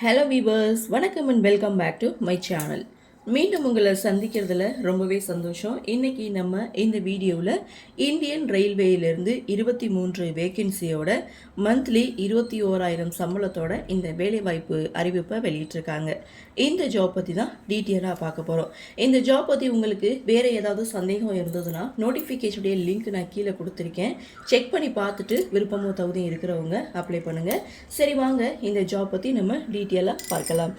Hello viewers, வணக்கம் and welcome back to my channel. மீண்டும் உங்களை சந்திக்கிறதுல ரொம்பவே சந்தோஷம். இன்றைக்கி நம்ம இந்த வீடியோவில் இந்தியன் ரயில்வேயிலிருந்து 23 வேக்கன்சியோட மந்த்லி 21,000 சம்பளத்தோட இந்த வேலைவாய்ப்பு அறிவிப்பை வெளியிட்டிருக்காங்க. இந்த ஜாப் பற்றி தான் டீட்டெயிலாக பார்க்க போகிறோம். இந்த ஜாப் பற்றி உங்களுக்கு வேறு ஏதாவது சந்தேகம் இருந்ததுன்னா நோட்டிஃபிகேஷனுடைய லிங்க் நான் கீழே கொடுத்துருக்கேன். செக் பண்ணி பார்த்துட்டு விருப்பமோ தகுதியும் இருக்கிறவங்க அப்ளை பண்ணுங்கள். சரி, வாங்க இந்த ஜாப் பற்றி நம்ம டீட்டெயிலாக பார்க்கலாம்.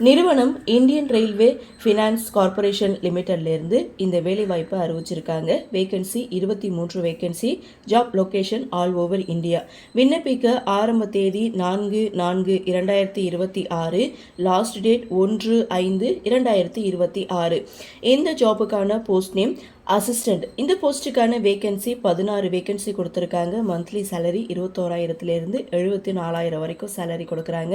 நிறுவனம் இந்தியன் ரயில்வே ஃபினான்ஸ் கார்பரேஷன் லிமிட்டட்லேருந்து இந்த வேலைவாய்ப்பை அறிவிச்சிருக்காங்க. Vacancy 23 vacancy. Job location all over India. விண்ணப்பிக்க ஆரம்ப தேதி 4/4/2026. Last date 1/5/2026. இந்த ஜாபுக்கான போஸ்ட் நேம் அசிஸ்டண்ட். இந்த போஸ்ட்டுக்கான வேகன்சி 16 வேகன்சி கொடுத்துருக்காங்க. மந்த்லி சேலரி 21,000 74,000 வரைக்கும் சேலரி கொடுக்குறாங்க.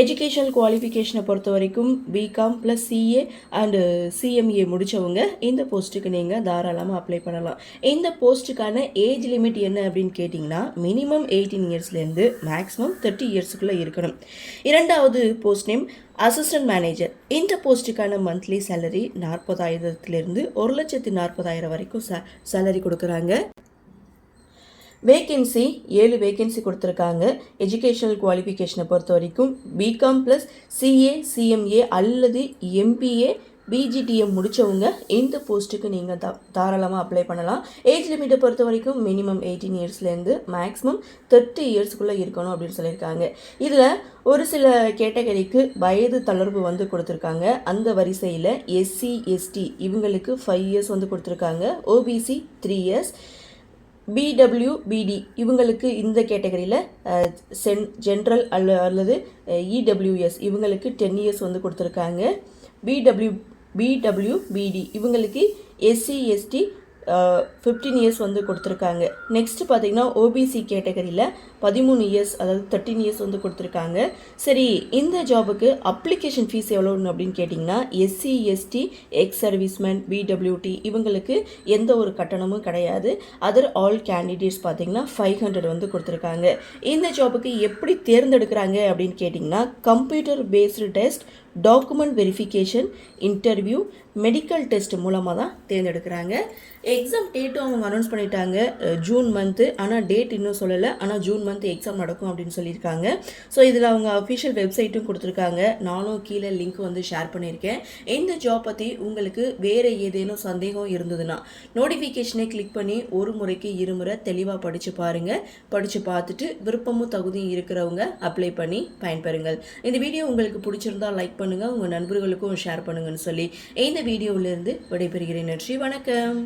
எஜுகேஷனல் குவாலிஃபிகேஷனை பொறுத்த வரைக்கும் BCom plus CA and CMA முடித்தவங்க இந்த போஸ்ட்டுக்கு நீங்கள் தாராளமாக அப்ளை பண்ணலாம். இந்த போஸ்ட்டுக்கான ஏஜ் லிமிட் என்ன அப்படின்னு கேட்டிங்கன்னா, மினிமம் 18 இயர்ஸ்லேருந்து மேக்ஸிமம் 30 இயர்ஸுக்குள்ளே இருக்கணும். இரண்டாவது போஸ்ட் நேம் அசிஸ்டன்ட் மேனேஜர். இந்த போஸ்ட்டுக்கான மந்த்லி சேலரி 40,000 1,40,000 வரைக்கும் சேலரி கொடுக்குறாங்க. வேக்கன்சி 7 வேக்கன்சி கொடுத்துருக்காங்க. எஜுகேஷனல் குவாலிஃபிகேஷனை பொறுத்த வரைக்கும் பிகாம் ப்ளஸ் சிஏ சிஎம்ஏ அல்லது எம்பிஏ பிஜிடிஎம் முடித்தவங்க இந்த போஸ்ட்டுக்கு நீங்கள் தாராளமாக அப்ளை பண்ணலாம். ஏஜ் லிமிட்டை பொறுத்த வரைக்கும் மினிமம் 18 இயர்ஸ்லேருந்து மேக்ஸிமம் 30 இயர்ஸ்க்குள்ளே இருக்கணும் அப்படின்னு சொல்லியிருக்காங்க. இதில் ஒரு சில கேட்டகரிக்கு வயது தளர்வு கொடுத்துருக்காங்க. அந்த வரிசையில் எஸ்சி எஸ்டி இவங்களுக்கு 5 இயர்ஸ் கொடுத்துருக்காங்க. OBC 3 years. பிடபிள்யூபிடி இவங்களுக்கு இந்த கேட்டகரியில் ஜென்ரல் அல்லது இடபிள்யூஎஸ் இவங்களுக்கு 10 இயர்ஸ் கொடுத்துருக்காங்க. பிடபிள்யூபிடி இவங்களுக்கு எஸ்சி எஸ்டி 15 இயர்ஸ் கொடுத்துருக்காங்க. நெக்ஸ்ட் பார்த்தீங்கன்னா ஓபிசி கேட்டகரியில் 13 இயர்ஸ் அதாவது 13 இயர்ஸ் கொடுத்துருக்காங்க. சரி, இந்த ஜாபுக்கு அப்ளிகேஷன் ஃபீஸ் எவ்வளோன்னு அப்படின்னு கேட்டிங்கன்னா, SC ST ex serviceman PWD இவங்களுக்கு எந்த ஒரு கட்டணமும் கிடையாது. அதர் ஆல் கேண்டிடேட்ஸ் பார்த்தீங்கன்னா 500 கொடுத்துருக்காங்க. இந்த ஜாபுக்கு எப்படி தேர்ந்தெடுக்கிறாங்க அப்படின்னு கேட்டிங்கன்னா, computer based test, document verification, interview, medical test மூலமாக தான் தேர்ந்தெடுக்கிறாங்க. எக்ஸாம் டேட்டும் அவங்க அனௌன்ஸ் பண்ணிட்டாங்க ஜூன் மந்த்து. ஆனால் டேட் இன்னும் சொல்லலை. ஆனால் ஜூன் மந்த் எக்ஸாம் நடக்கும் அப்படின்னு சொல்லியிருக்காங்க. ஸோ இதில் அவங்க அஃபிஷியல் வெப்சைட்டும் கொடுத்துருக்காங்க. நானும் கீழே லிங்க் ஷேர் பண்ணியிருக்கேன். இந்த ஜாப் பற்றி உங்களுக்கு வேறு ஏதேனும் சந்தேகம் இருந்ததுன்னா நோட்டிஃபிகேஷனை கிளிக் பண்ணி ஒரு முறைக்கு இருமுறை தெளிவாக படித்து பாருங்கள். படித்து பார்த்துட்டு விருப்பமும் தகுதியும் இருக்கிறவங்க அப்ளை பண்ணி பயன்பெறுங்கள். இந்த வீடியோ உங்களுக்கு பிடிச்சிருந்தால் லைக் பண்ணுங்கள், உங்கள் நண்பர்களுக்கும் ஷேர் பண்ணுங்கன்னு சொல்லி இந்த வீடியோவிலேருந்து விடைபெறுகிறேன். நன்றி, வணக்கம்.